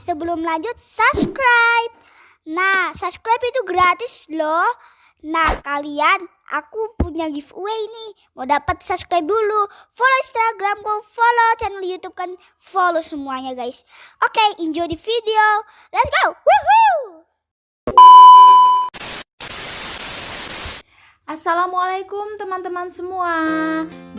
sebelum lanjut subscribe. Nah, subscribe itu gratis loh. Nah, aku punya giveaway nih. Mau dapat subscribe dulu. Follow Instagramku, follow channel YouTube kan, follow semuanya guys. Oke, enjoy the video. Let's go. Woohoo! Assalamualaikum teman-teman semua.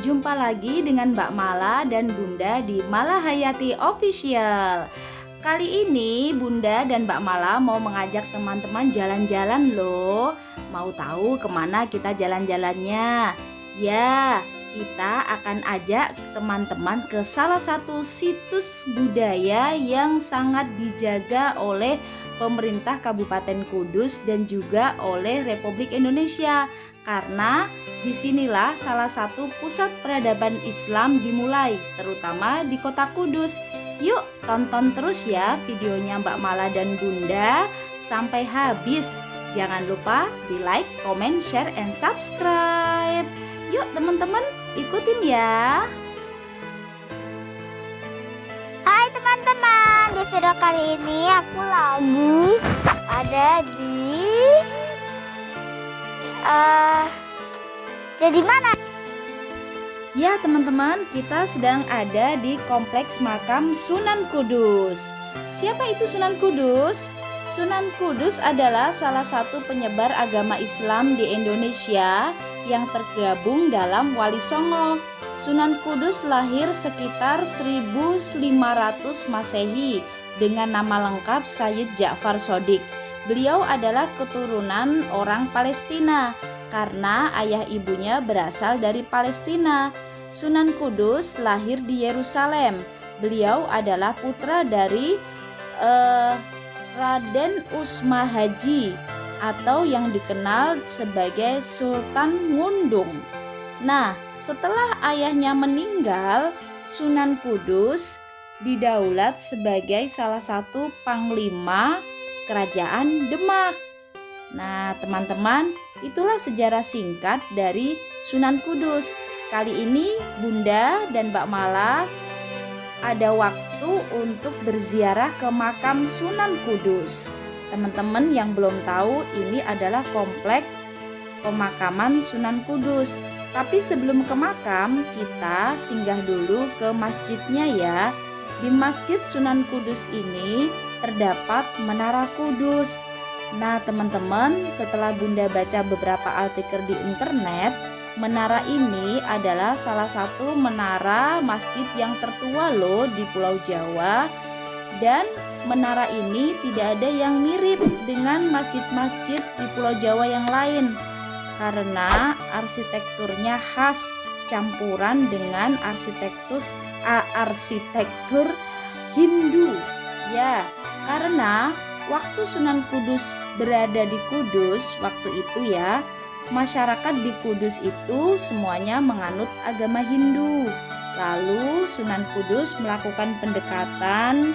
Jumpa lagi dengan Mbak Mala dan Bunda di Mala Hayati Official. Kali ini Bunda dan Mbak Mala mau mengajak teman-teman jalan-jalan loh. Mau tahu kemana kita jalan-jalannya? Ya, kita akan ajak teman-teman ke salah satu situs budaya yang sangat dijaga oleh pemerintah Kabupaten Kudus dan juga oleh Republik Indonesia, karena disinilah salah satu pusat peradaban Islam dimulai, terutama di kota Kudus. Yuk tonton terus ya videonya Mbak Mala dan Bunda sampai habis. Jangan lupa di like, comment, share, and subscribe. Yuk teman-teman ikutin ya. Hai teman-teman, di video kali ini aku lagi ada di mana? Ya teman-teman, kita sedang ada di Kompleks Makam Sunan Kudus. Siapa itu Sunan Kudus? Sunan Kudus adalah salah satu penyebar agama Islam di Indonesia yang tergabung dalam Wali Songo. Sunan Kudus lahir sekitar 1500 Masehi dengan nama lengkap Sayyid Ja'far Shodiq. Beliau adalah keturunan orang Palestina karena ayah ibunya berasal dari Palestina. Sunan Kudus lahir di Yerusalem. Beliau adalah putra dari Raden Usma Haji atau yang dikenal sebagai Sultan Ngundung. Nah, setelah ayahnya meninggal, Sunan Kudus didaulat sebagai salah satu panglima Kerajaan Demak. Nah, teman-teman, itulah sejarah singkat dari Sunan Kudus. Kali ini Bunda dan Mbak Mala ada waktu untuk berziarah ke makam Sunan Kudus. Teman-teman yang belum tahu, ini adalah komplek pemakaman Sunan Kudus. Tapi sebelum ke makam, kita singgah dulu ke masjidnya ya. Di Masjid Sunan Kudus ini terdapat Menara Kudus. Nah teman-teman, setelah Bunda baca beberapa artikel di internet, menara ini adalah salah satu menara masjid yang tertua loh di Pulau Jawa. Dan menara ini tidak ada yang mirip dengan masjid-masjid di Pulau Jawa yang lain, karena arsitekturnya khas campuran dengan arsitektur Hindu. Ya, karena waktu Sunan Kudus berada di Kudus waktu itu ya, masyarakat di Kudus itu semuanya menganut agama Hindu. Lalu Sunan Kudus melakukan pendekatan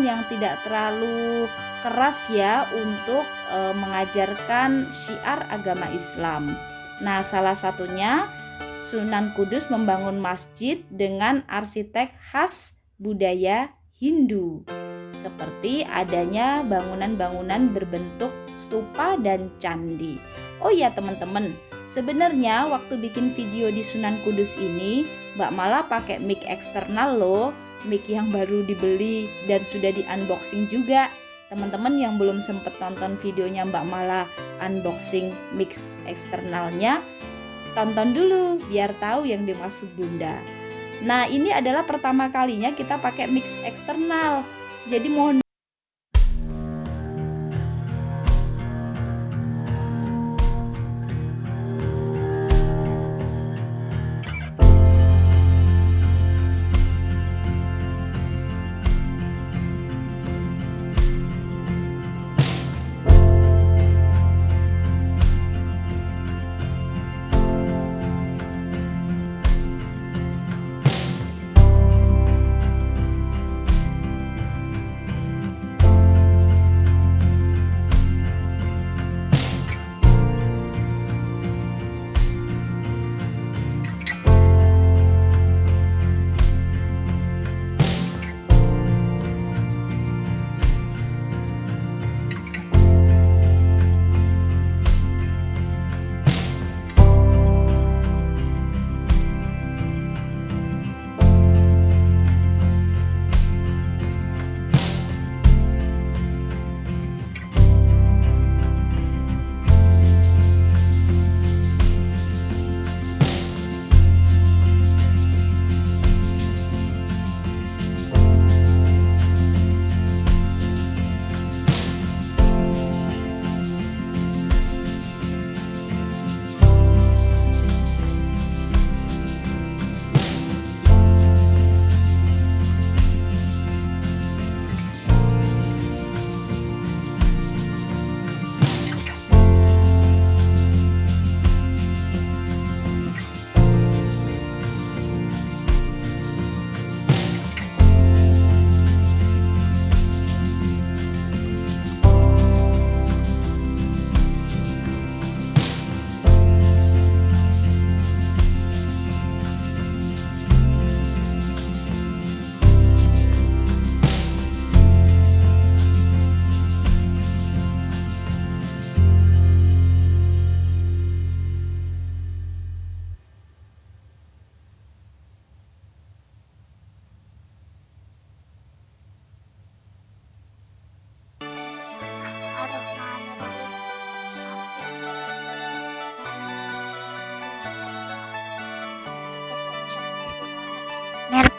yang tidak terlalu keras ya untuk mengajarkan syiar agama Islam. Nah, salah satunya Sunan Kudus membangun masjid dengan arsitek khas budaya Hindu, seperti adanya bangunan-bangunan berbentuk stupa dan candi. Oh ya teman-teman, sebenarnya waktu bikin video di Sunan Kudus ini, Mbak Mala pakai mic eksternal loh, mic yang baru dibeli dan sudah di unboxing juga. Teman-teman yang belum sempat tonton videonya Mbak Mala unboxing mic eksternalnya, tonton dulu biar tahu yang dimaksud Bunda. Nah, ini adalah pertama kalinya kita pakai mic eksternal. Jadi mohon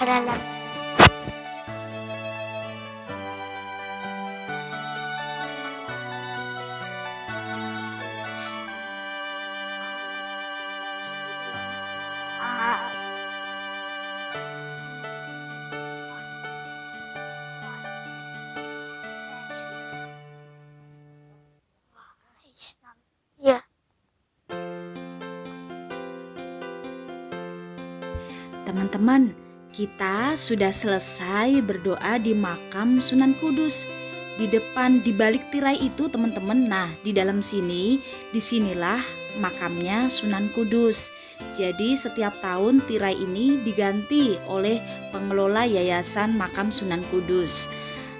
ke dalam. Ya, Teman-teman, kita sudah selesai berdoa di makam Sunan Kudus. Di depan, di balik tirai itu teman-teman, nah di dalam sini, disinilah makamnya Sunan Kudus. Jadi setiap tahun tirai ini diganti oleh pengelola Yayasan Makam Sunan Kudus.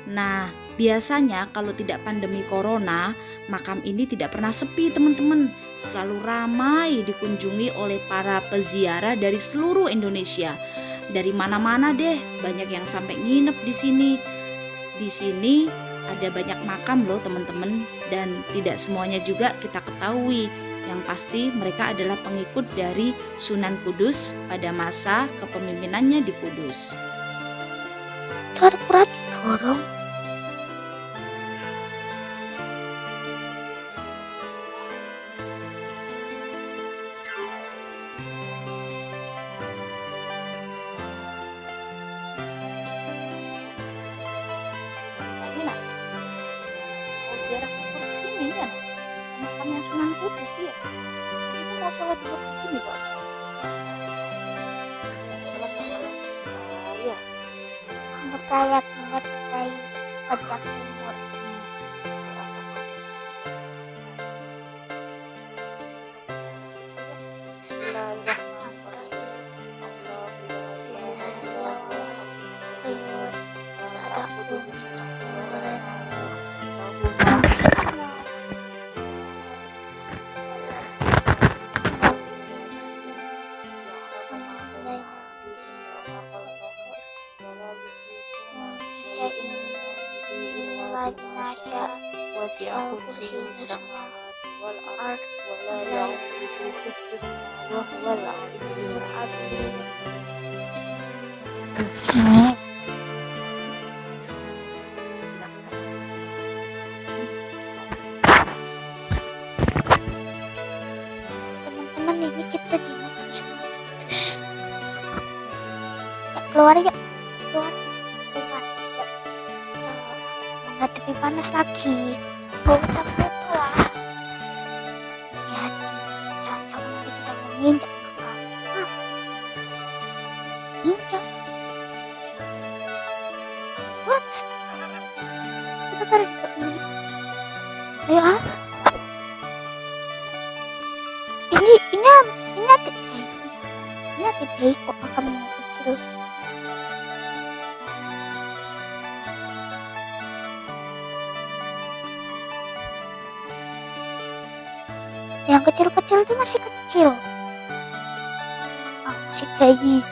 Nah, biasanya kalau tidak pandemi corona, makam ini tidak pernah sepi teman-teman. Selalu ramai dikunjungi oleh para peziarah dari seluruh Indonesia. Dari mana-mana deh, banyak yang sampai nginep di sini. Di sini ada banyak makam loh teman-teman, dan tidak semuanya juga kita ketahui. Yang pasti mereka adalah pengikut dari Sunan Kudus pada masa kepemimpinannya di Kudus. cara kurang didorong. Ziarah kubur ke sini ya, makamnya Sunan Kudus ya. Di situ mau sholat zuhur di sini Pak. Sholat zuhur. Iya. Percaya ingat saya pecah umur. Teman-teman, ini kita di makam Sunan Kudus. Ya, keluar ya, keluar. Ya. Menghadapi panas lagi. Gak usah foto lah. Hati-hati, jangan-jangan nanti kita menginjak makam. Injak. What? Kita tarik seperti ini. Ayo Ini hati bayi. Ini hati bayi kok makamnya kecil. Yang kecil-kecil itu masih kecil. Masih bayi.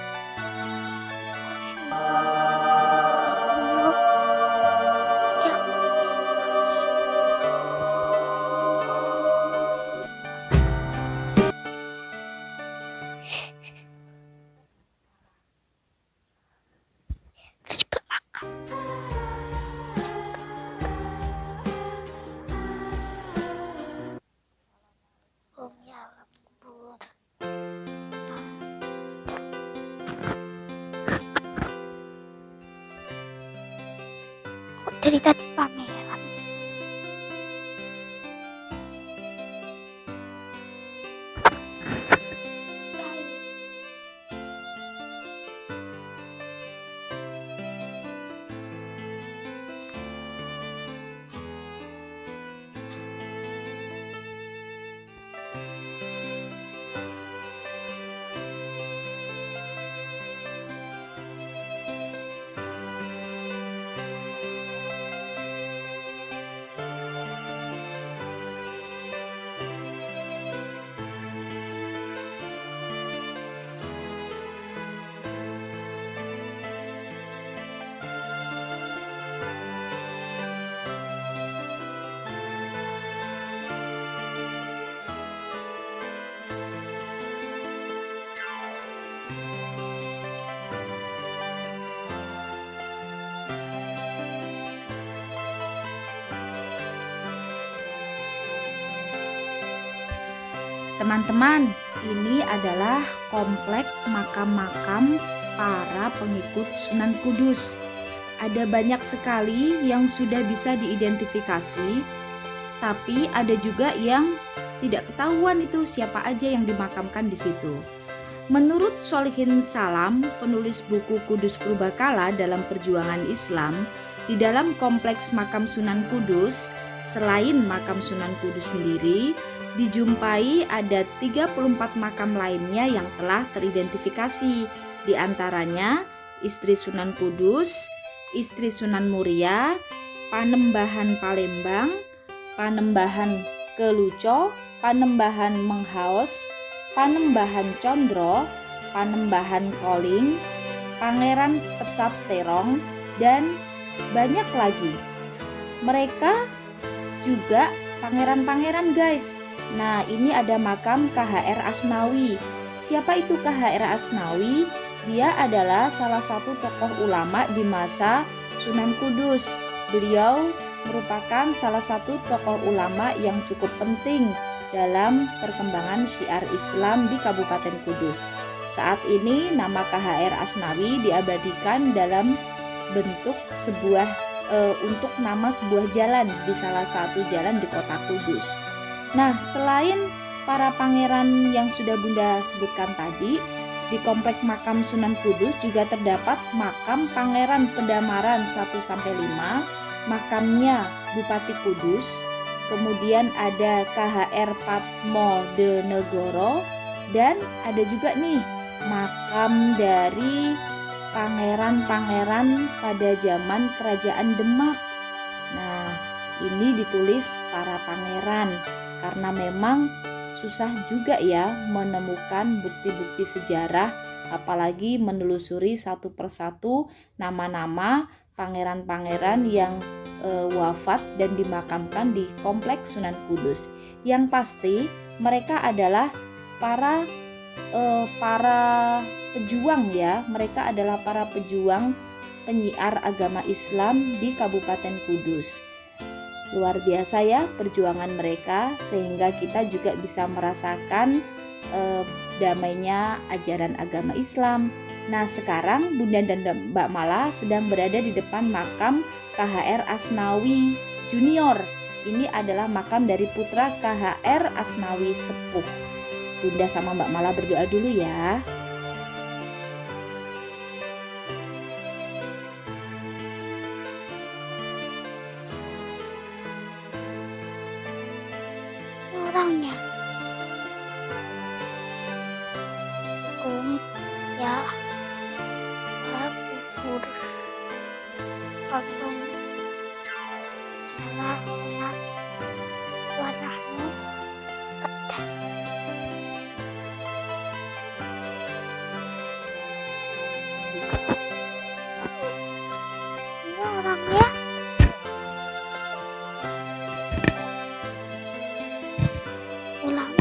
Dari tadi pameran. Teman-teman, ini adalah komplek makam-makam para pengikut Sunan Kudus. Ada banyak sekali yang sudah bisa diidentifikasi, tapi ada juga yang tidak ketahuan itu siapa aja yang dimakamkan di situ. Menurut Sholihin Salam, penulis buku Kudus Purbakala dalam Perjuangan Islam, di dalam kompleks makam Sunan Kudus, selain makam Sunan Kudus sendiri, dijumpai ada 34 makam lainnya yang telah teridentifikasi. Di antaranya istri Sunan Kudus, istri Sunan Muria, Panembahan Palembang, Panembahan Keluco, Panembahan Menghaos, Panembahan Condro, Panembahan Koling, Pangeran Pecat Terong, dan banyak lagi. Mereka juga pangeran-pangeran, guys. Nah, ini ada makam KHR Asnawi. Siapa itu KHR Asnawi? Dia adalah salah satu tokoh ulama di masa Sunan Kudus. Beliau merupakan salah satu tokoh ulama yang cukup penting dalam perkembangan syiar Islam di Kabupaten Kudus. Saat ini nama KHR Asnawi diabadikan dalam bentuk untuk nama sebuah jalan di salah satu jalan di kota Kudus. Nah, selain para pangeran yang sudah Bunda sebutkan tadi, di komplek makam Sunan Kudus juga terdapat makam Pangeran Pedamaran 1-5, makamnya Bupati Kudus, kemudian ada KHR Patmo de Negoro, dan ada juga nih makam dari pangeran-pangeran pada zaman Kerajaan Demak. Nah, ini ditulis para pangeran karena memang susah juga ya menemukan bukti-bukti sejarah, apalagi menelusuri satu persatu nama-nama pangeran-pangeran yang wafat dan dimakamkan di kompleks Sunan Kudus. Yang pasti mereka adalah para pejuang ya. Mereka adalah para pejuang penyiar agama Islam di Kabupaten Kudus. Luar biasa ya perjuangan mereka, sehingga kita juga bisa merasakan damainya ajaran agama Islam. Nah, sekarang Bunda dan Mbak Mala sedang berada di depan makam KHR Asnawi Junior. Ini adalah makam dari putra KHR Asnawi Sepuh. Bunda sama Mbak Mala berdoa dulu ya. Orangnya ya kubur patung salah warnanya peta. Ini orangnya ulama.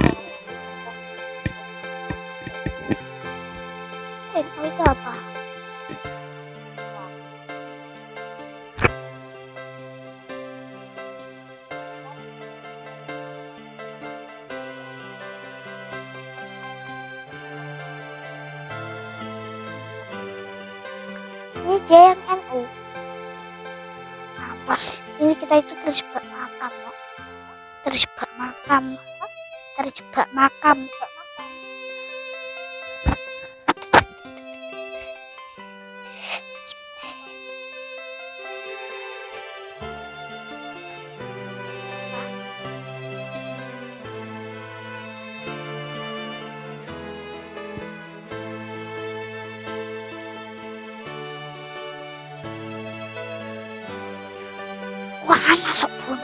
Oh, itu apa? Ini dia yang NU. Apa sih? Ini kita itu terjebak makam, loh. Terjebak makam. Terjebak makam. Wah, masuk pun.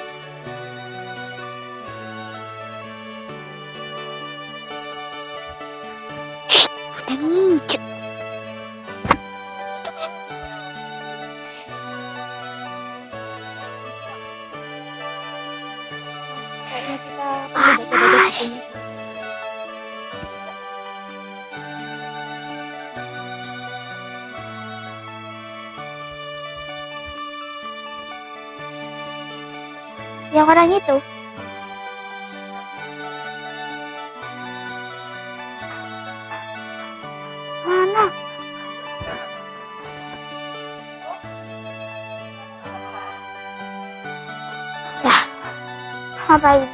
Udah nginjek. Panas. Yang orang itu ngapain?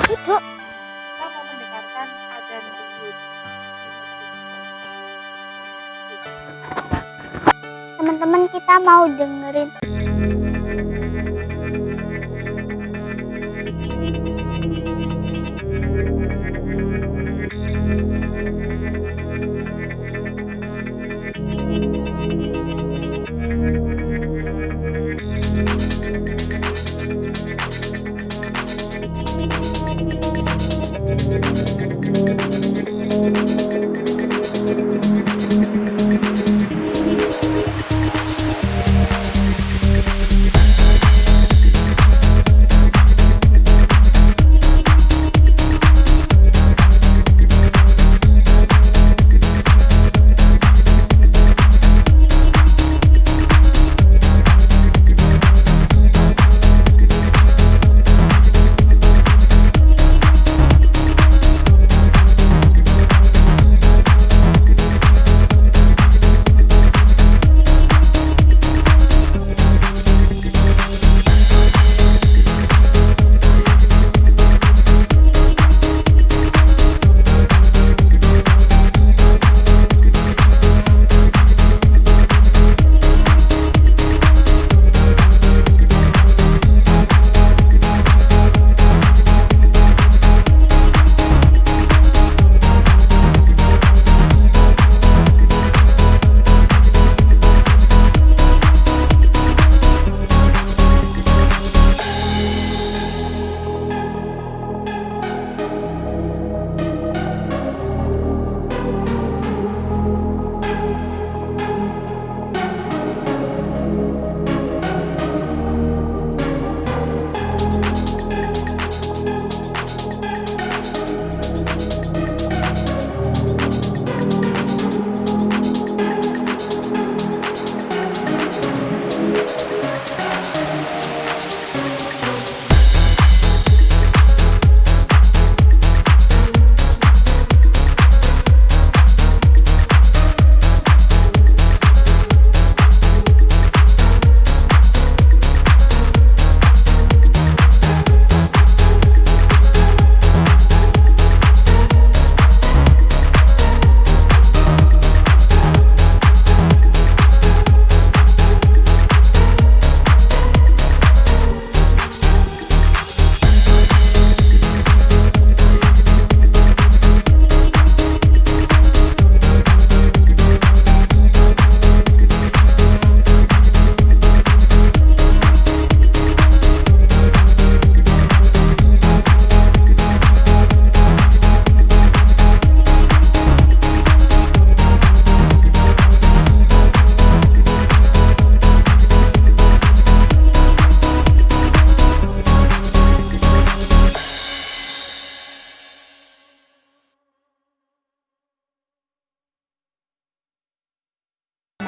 Duduk. Kita mau mendengarkan adzan zuhur. Teman-teman, kita mau dengerin.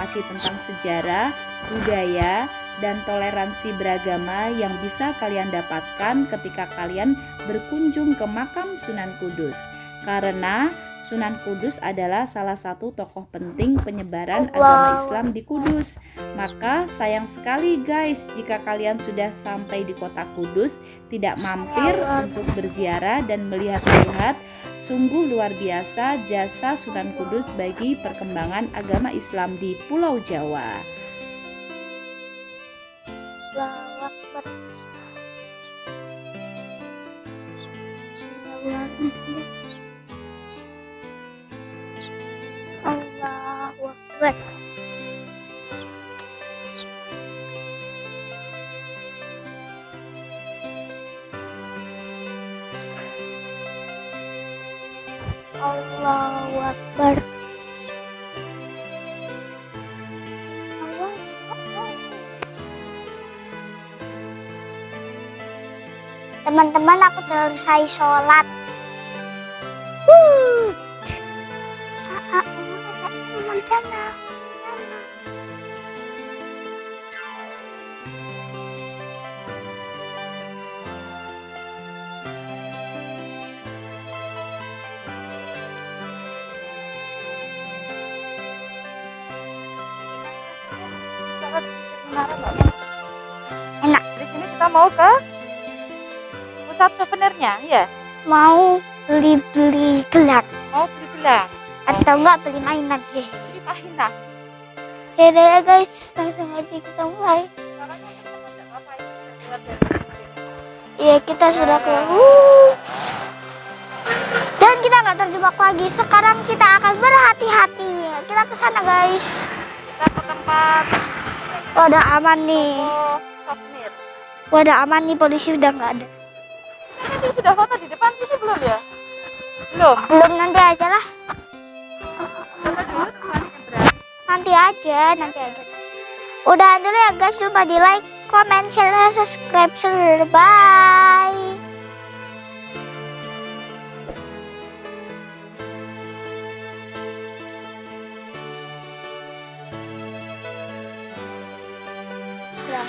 Informasi tentang sejarah, budaya, dan toleransi beragama yang bisa kalian dapatkan ketika kalian berkunjung ke makam Sunan Kudus. Karena Sunan Kudus adalah salah satu tokoh penting penyebaran agama Islam di Kudus. Maka sayang sekali guys jika kalian sudah sampai di kota Kudus tidak mampir untuk berziarah dan melihat-lihat. Sungguh luar biasa jasa Sunan Kudus bagi perkembangan agama Islam di Pulau Jawa. Allahu Akbar. Allahu Akbar. Allahu Akbar. Teman-teman, aku selesai sholat. Menara nggak? Enak. Dari sini kita mau ke pusat souvenirnya, ya? Mau beli gelang Mau beli gelang atau enggak beli mainan. beli mainan. Ya udah ya guys, langsung aja kita mulai. Makanya kita tidak ngapain, kita keluar dari sini. Iya, kita sudah keluar. Dan kita nggak terjebak lagi. Sekarang kita akan berhati-hati. Kita ke sana guys. Kita ke tempat Oh, udah aman nih. toko souvenir. Wah, udah aman nih, polisi udah nggak ada. Kita tadi sudah foto di depan sini belum ya? Belum. Belum, nanti aja lah. Foto dulu tempatnya berarti. Nanti aja. Udahan dulu ya guys, lupa di like, comment, share, dan subscribe. Bye. Ya.